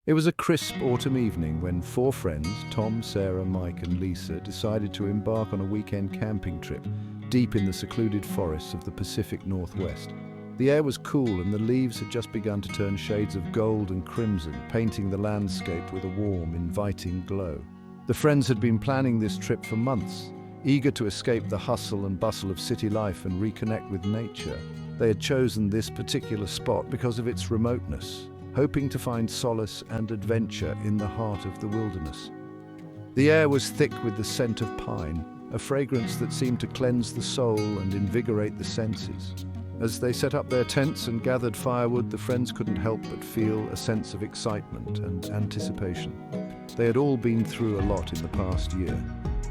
It was a crisp autumn evening when four friends, Tom, Sarah, Mike and Lisa, decided to embark on a weekend camping trip deep in the secluded forests of the Pacific Northwest. The air was cool and the leaves had just begun to turn shades of gold and crimson, painting the landscape with a warm, inviting glow. The friends had been planning this trip for months, eager to escape the hustle and bustle of city life and reconnect with nature. They had chosen this particular spot because of its remoteness, hoping to find solace and adventure in the heart of the wilderness. The air was thick with the scent of pine, a fragrance that seemed to cleanse the soul and invigorate the senses. As they set up their tents and gathered firewood, the friends couldn't help but feel a sense of excitement and anticipation. They had all been through a lot in the past year.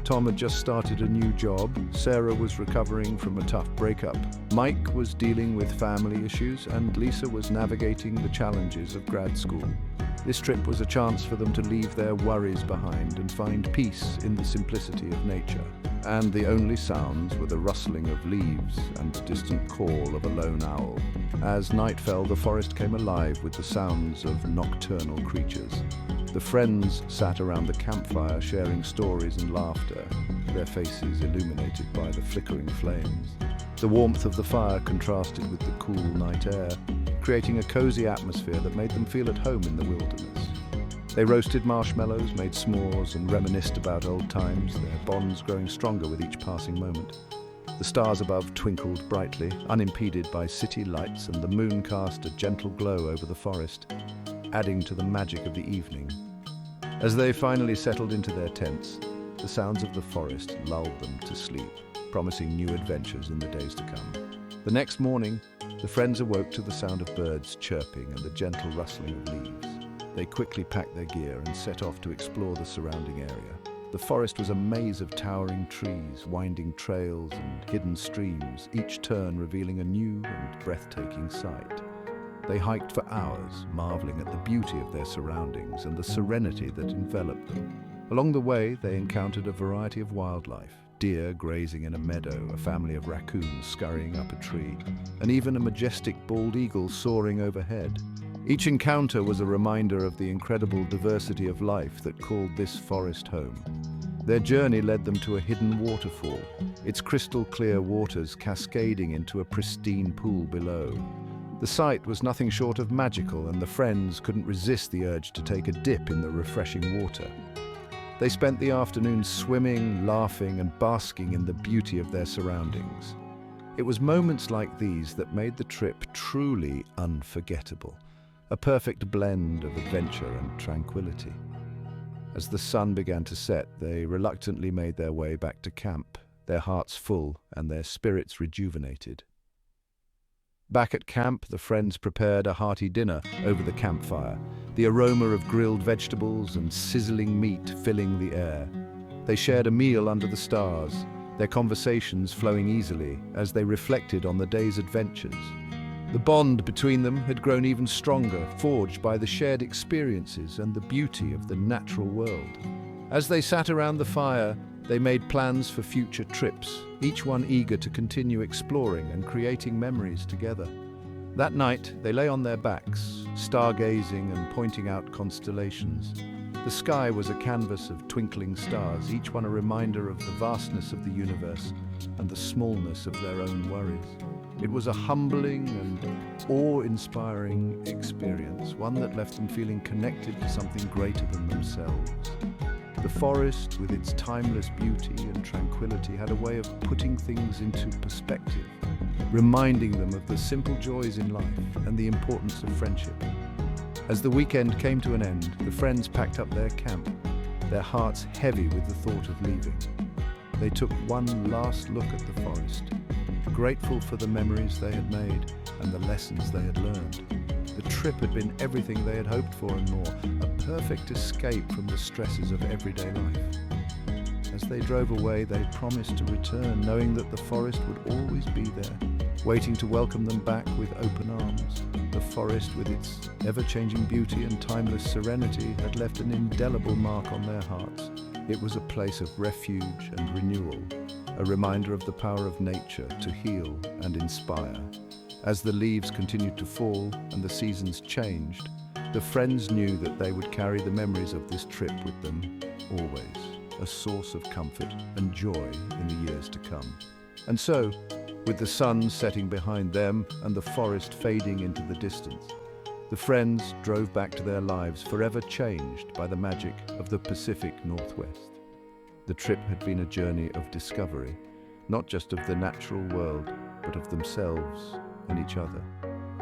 Tom had just started a new job, Sarah was recovering from a tough breakup, Mike was dealing with family issues, and Lisa was navigating the challenges of grad school. This trip was a chance for them to leave their worries behind and find peace in the simplicity of nature. And the only sounds were the rustling of leaves and the distant call of a lone owl. As night fell, the forest came alive with the sounds of nocturnal creatures. The friends sat around the campfire sharing stories and laughter, their faces illuminated by the flickering flames. The warmth of the fire contrasted with the cool night air, creating a cozy atmosphere that made them feel at home in the wilderness. They roasted marshmallows, made s'mores, and reminisced about old times, their bonds growing stronger with each passing moment. The stars above twinkled brightly, unimpeded by city lights, and the moon cast a gentle glow over the forest, adding to the magic of the evening. As they finally settled into their tents, the sounds of the forest lulled them to sleep, promising new adventures in the days to come. The next morning, the friends awoke to the sound of birds chirping and the gentle rustling of leaves. They quickly packed their gear and set off to explore the surrounding area. The forest was a maze of towering trees, winding trails and hidden streams, each turn revealing a new and breathtaking sight. They hiked for hours, marveling at the beauty of their surroundings and the serenity that enveloped them. Along the way, they encountered a variety of wildlife, deer grazing in a meadow, a family of raccoons scurrying up a tree, and even a majestic bald eagle soaring overhead. Each encounter was a reminder of the incredible diversity of life that called this forest home. Their journey led them to a hidden waterfall, its crystal-clear waters cascading into a pristine pool below. The sight was nothing short of magical, and the friends couldn't resist the urge to take a dip in the refreshing water. They spent the afternoon swimming, laughing, and basking in the beauty of their surroundings. It was moments like these that made the trip truly unforgettable. A perfect blend of adventure and tranquility. As the sun began to set, they reluctantly made their way back to camp, their hearts full and their spirits rejuvenated. Back at camp, the friends prepared a hearty dinner over the campfire, the aroma of grilled vegetables and sizzling meat filling the air. They shared a meal under the stars, their conversations flowing easily as they reflected on the day's adventures. The bond between them had grown even stronger, forged by the shared experiences and the beauty of the natural world. As they sat around the fire, they made plans for future trips, each one eager to continue exploring and creating memories together. That night, they lay on their backs, stargazing and pointing out constellations. The sky was a canvas of twinkling stars, each one a reminder of the vastness of the universe and the smallness of their own worries. It was a humbling and awe-inspiring experience, one that left them feeling connected to something greater than themselves. The forest, with its timeless beauty and tranquility, had a way of putting things into perspective, reminding them of the simple joys in life and the importance of friendship. As the weekend came to an end, the friends packed up their camp, their hearts heavy with the thought of leaving. They took one last look at the forest, grateful for the memories they had made and the lessons they had learned. The trip had been everything they had hoped for and more, a perfect escape from the stresses of everyday life. As they drove away, they promised to return, knowing that the forest would always be there, waiting to welcome them back with open arms. The forest, with its ever-changing beauty and timeless serenity, had left an indelible mark on their hearts. It was a place of refuge and renewal, a reminder of the power of nature to heal and inspire. As the leaves continued to fall and the seasons changed, The friends knew that they would carry the memories of this trip with them, always, a source of comfort and joy in the years to come. And so, with the sun setting behind them and the forest fading into the distance, the friends drove back to their lives forever changed by the magic of the Pacific Northwest. The trip had been a journey of discovery, not just of the natural world, but of themselves and each other.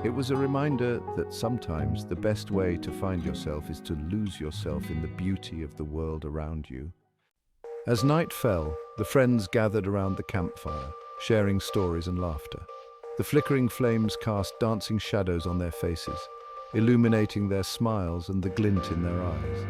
It was a reminder that sometimes the best way to find yourself is to lose yourself in the beauty of the world around you. As night fell, the friends gathered around the campfire, sharing stories and laughter. The flickering flames cast dancing shadows on their faces, illuminating their smiles and the glint in their eyes.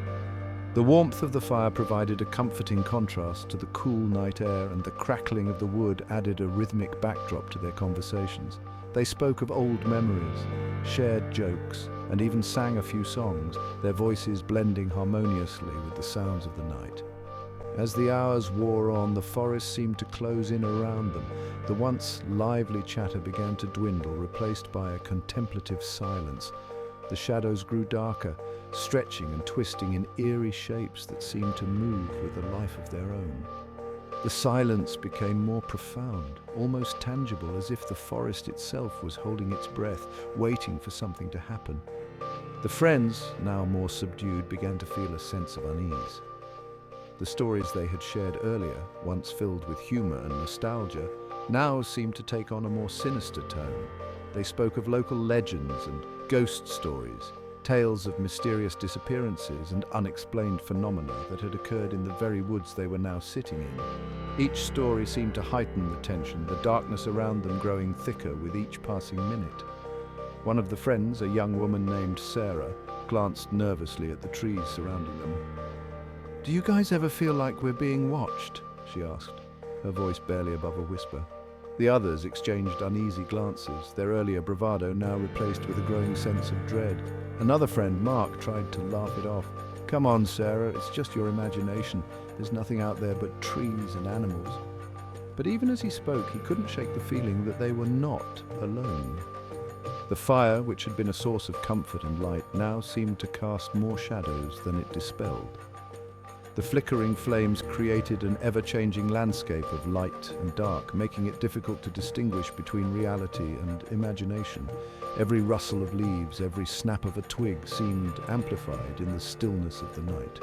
The warmth of the fire provided a comforting contrast to the cool night air, and the crackling of the wood added a rhythmic backdrop to their conversations. They spoke of old memories, shared jokes, and even sang a few songs, their voices blending harmoniously with the sounds of the night. As the hours wore on, the forest seemed to close in around them. The once lively chatter began to dwindle, replaced by a contemplative silence. The shadows grew darker, stretching and twisting in eerie shapes that seemed to move with a life of their own. The silence became more profound, almost tangible, as if the forest itself was holding its breath, waiting for something to happen. The friends, now more subdued, began to feel a sense of unease. The stories they had shared earlier, once filled with humor and nostalgia, now seemed to take on a more sinister tone. They spoke of local legends and ghost stories, tales of mysterious disappearances and unexplained phenomena that had occurred in the very woods they were now sitting in. Each story seemed to heighten the tension, the darkness around them growing thicker with each passing minute. One of the friends, a young woman named Sarah, glanced nervously at the trees surrounding them. "Do you guys ever feel like we're being watched?" she asked, her voice barely above a whisper. The others exchanged uneasy glances, their earlier bravado now replaced with a growing sense of dread. Another friend, Mark, tried to laugh it off. "Come on, Sarah, it's just your imagination. There's nothing out there but trees and animals." But even as he spoke, he couldn't shake the feeling that they were not alone. The fire, which had been a source of comfort and light, now seemed to cast more shadows than it dispelled. The flickering flames created an ever-changing landscape of light and dark, making it difficult to distinguish between reality and imagination. Every rustle of leaves, every snap of a twig seemed amplified in the stillness of the night.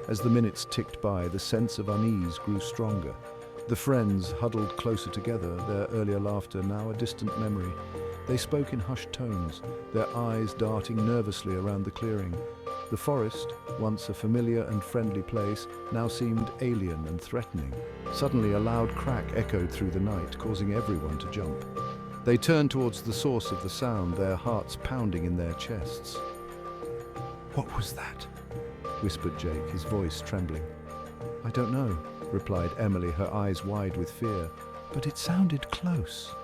As the minutes ticked by, the sense of unease grew stronger. The friends huddled closer together, their earlier laughter now a distant memory. They spoke in hushed tones, their eyes darting nervously around the clearing. The forest, once a familiar and friendly place, now seemed alien and threatening. Suddenly, a loud crack echoed through the night, causing everyone to jump. They turned towards the source of the sound, their hearts pounding in their chests. "What was that?" whispered Jake, his voice trembling. "I don't know," replied Emily, her eyes wide with fear, "but it sounded close."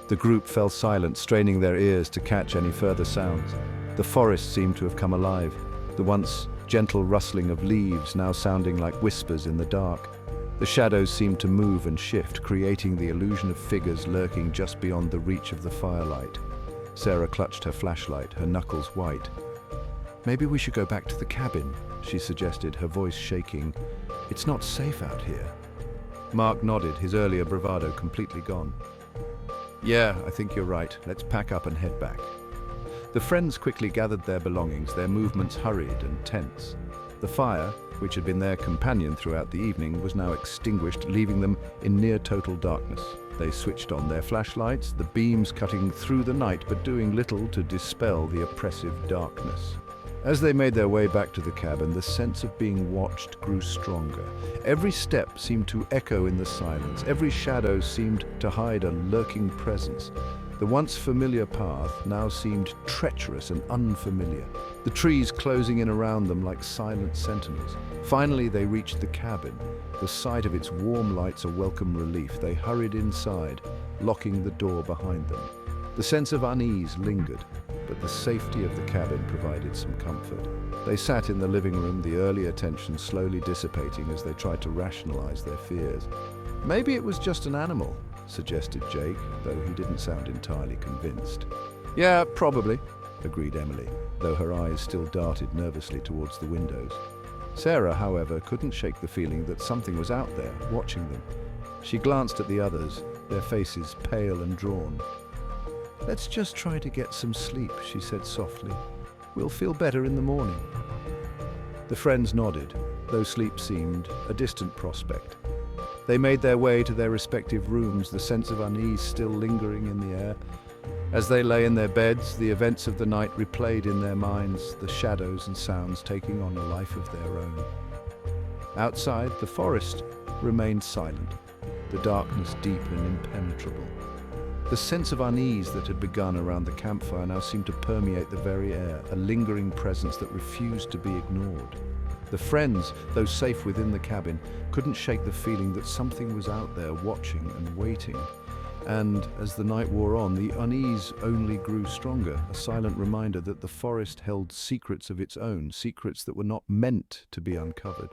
The group fell silent, straining their ears to catch any further sounds. The forest seemed to have come alive, the once gentle rustling of leaves now sounding like whispers in the dark. The shadows seemed to move and shift, creating the illusion of figures lurking just beyond the reach of the firelight. Sarah clutched her flashlight, her knuckles white. "Maybe we should go back to the cabin," she suggested, her voice shaking. "It's not safe out here." Mark nodded, his earlier bravado completely gone. "Yeah, I think you're right. Let's pack up and head back." The friends quickly gathered their belongings, their movements hurried and tense. The fire, which had been their companion throughout the evening, was now extinguished, leaving them in near total darkness. They switched on their flashlights, the beams cutting through the night but doing little to dispel the oppressive darkness. As they made their way back to the cabin, the sense of being watched grew stronger. Every step seemed to echo in the silence. Every shadow seemed to hide a lurking presence. The once familiar path now seemed treacherous and unfamiliar, the trees closing in around them like silent sentinels. Finally, they reached the cabin. The sight of its warm lights a welcome relief. They hurried inside, locking the door behind them. The sense of unease lingered, but the safety of the cabin provided some comfort. They sat in the living room, the earlier tension slowly dissipating as they tried to rationalize their fears. "Maybe it was just an animal," suggested Jake, though he didn't sound entirely convinced. "Yeah, probably," agreed Emily, though her eyes still darted nervously towards the windows. Sarah, however, couldn't shake the feeling that something was out there, watching them. She glanced at the others, their faces pale and drawn. "Let's just try to get some sleep," she said softly. "We'll feel better in the morning." The friends nodded, though sleep seemed a distant prospect. They made their way to their respective rooms, the sense of unease still lingering in the air. As they lay in their beds, the events of the night replayed in their minds, the shadows and sounds taking on a life of their own. Outside, the forest remained silent, the darkness deep and impenetrable. The sense of unease that had begun around the campfire now seemed to permeate the very air, a lingering presence that refused to be ignored. The friends, though safe within the cabin, couldn't shake the feeling that something was out there watching and waiting. And as the night wore on, the unease only grew stronger, a silent reminder that the forest held secrets of its own, secrets that were not meant to be uncovered.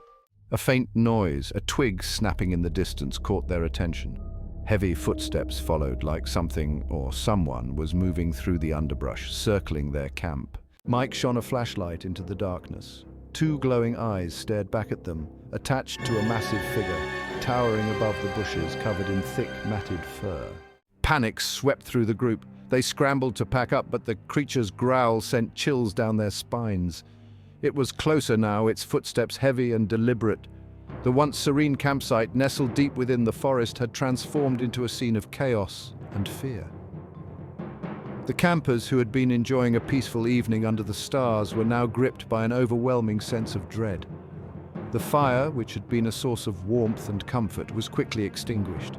A faint noise, a twig snapping in the distance, caught their attention. Heavy footsteps followed, like something or someone was moving through the underbrush, circling their camp. Mike shone a flashlight into the darkness. Two glowing eyes stared back at them, attached to a massive figure, towering above the bushes covered in thick, matted fur. Panic swept through the group. They scrambled to pack up, but the creature's growl sent chills down their spines. It was closer now, its footsteps heavy and deliberate. The once serene campsite, nestled deep within the forest, had transformed into a scene of chaos and fear. The campers, who had been enjoying a peaceful evening under the stars, were now gripped by an overwhelming sense of dread. The fire, which had been a source of warmth and comfort, was quickly extinguished.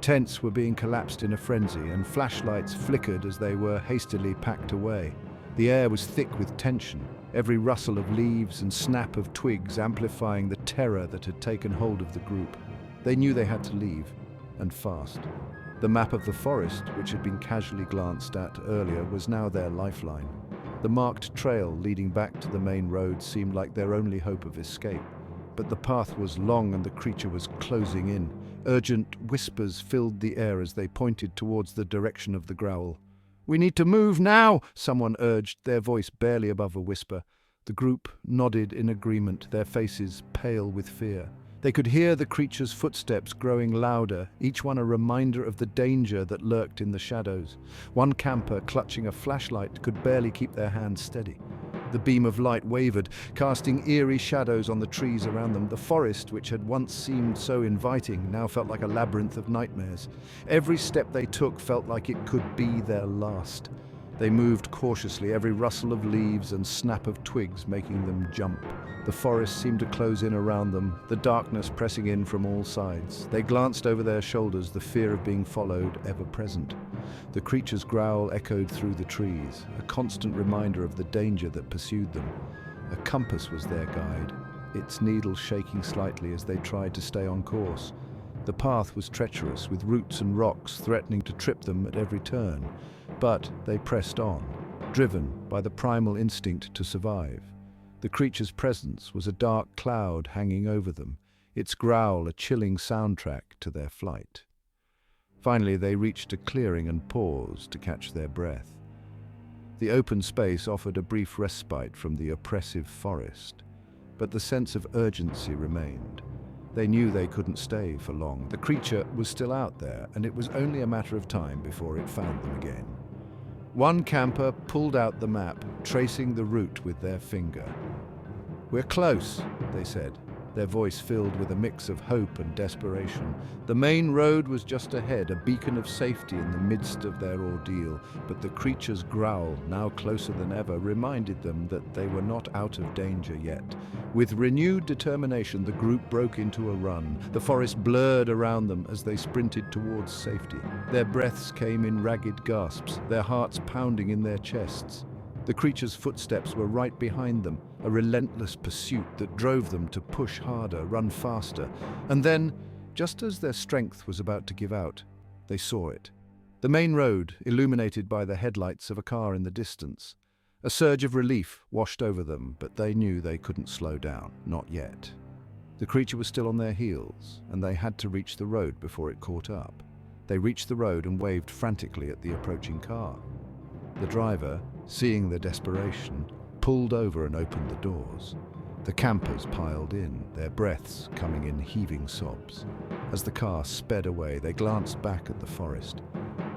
Tents were being collapsed in a frenzy, and flashlights flickered as they were hastily packed away. The air was thick with tension, every rustle of leaves and snap of twigs amplifying the terror that had taken hold of the group. They knew they had to leave, and fast. The map of the forest, which had been casually glanced at earlier, was now their lifeline. The marked trail leading back to the main road seemed like their only hope of escape. But the path was long and the creature was closing in. Urgent whispers filled the air as they pointed towards the direction of the growl. "We need to move now," someone urged, their voice barely above a whisper. The group nodded in agreement, their faces pale with fear. They could hear the creature's footsteps growing louder, each one a reminder of the danger that lurked in the shadows. One camper, clutching a flashlight, could barely keep their hands steady. The beam of light wavered, casting eerie shadows on the trees around them. The forest, which had once seemed so inviting, now felt like a labyrinth of nightmares. Every step they took felt like it could be their last. They moved cautiously, every rustle of leaves and snap of twigs making them jump. The forest seemed to close in around them, the darkness pressing in from all sides. They glanced over their shoulders, the fear of being followed ever present. The creature's growl echoed through the trees, a constant reminder of the danger that pursued them. A compass was their guide, its needle shaking slightly as they tried to stay on course. The path was treacherous, with roots and rocks threatening to trip them at every turn. But they pressed on, driven by the primal instinct to survive. The creature's presence was a dark cloud hanging over them, its growl a chilling soundtrack to their flight. Finally, they reached a clearing and paused to catch their breath. The open space offered a brief respite from the oppressive forest, but the sense of urgency remained. They knew they couldn't stay for long. The creature was still out there, and it was only a matter of time before it found them again. One camper pulled out the map, tracing the route with their finger. "We're close," they said, their voice filled with a mix of hope and desperation. The main road was just ahead, a beacon of safety in the midst of their ordeal, but the creature's growl, now closer than ever, reminded them that they were not out of danger yet. With renewed determination, the group broke into a run. The forest blurred around them as they sprinted towards safety. Their breaths came in ragged gasps, their hearts pounding in their chests. The creature's footsteps were right behind them, a relentless pursuit that drove them to push harder, run faster. And then, just as their strength was about to give out, they saw it. The main road, illuminated by the headlights of a car in the distance. A surge of relief washed over them, but they knew they couldn't slow down, not yet. The creature was still on their heels, and they had to reach the road before it caught up. They reached the road and waved frantically at the approaching car. The driver, seeing their desperation, pulled over and opened the doors. The campers piled in, their breaths coming in heaving sobs. As the car sped away, they glanced back at the forest,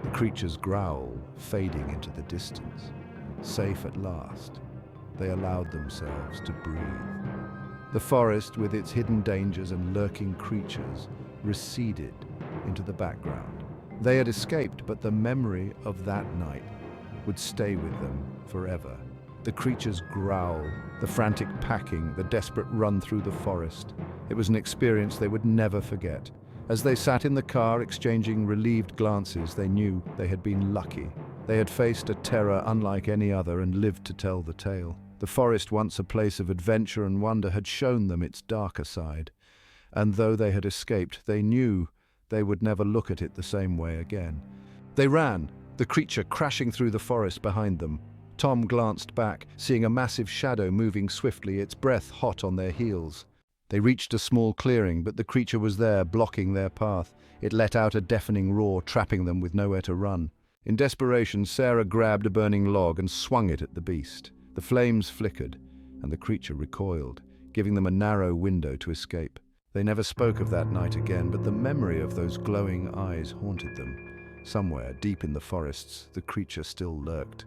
the creature's growl fading into the distance. Safe at last, they allowed themselves to breathe. The forest, with its hidden dangers and lurking creatures, receded into the background. They had escaped, but the memory of that night would stay with them forever. The creature's growl, the frantic packing, the desperate run through the forest. It was an experience they would never forget. As they sat in the car exchanging relieved glances, they knew they had been lucky. They had faced a terror unlike any other and lived to tell the tale. The forest, once a place of adventure and wonder, had shown them its darker side. And though they had escaped, they knew they would never look at it the same way again. They ran, the creature crashing through the forest behind them. Tom glanced back, seeing a massive shadow moving swiftly, its breath hot on their heels. They reached a small clearing, but the creature was there, blocking their path. It let out a deafening roar, trapping them with nowhere to run. In desperation, Sarah grabbed a burning log and swung it at the beast. The flames flickered, and the creature recoiled, giving them a narrow window to escape. They never spoke of that night again, but the memory of those glowing eyes haunted them. Somewhere, deep in the forests, the creature still lurked,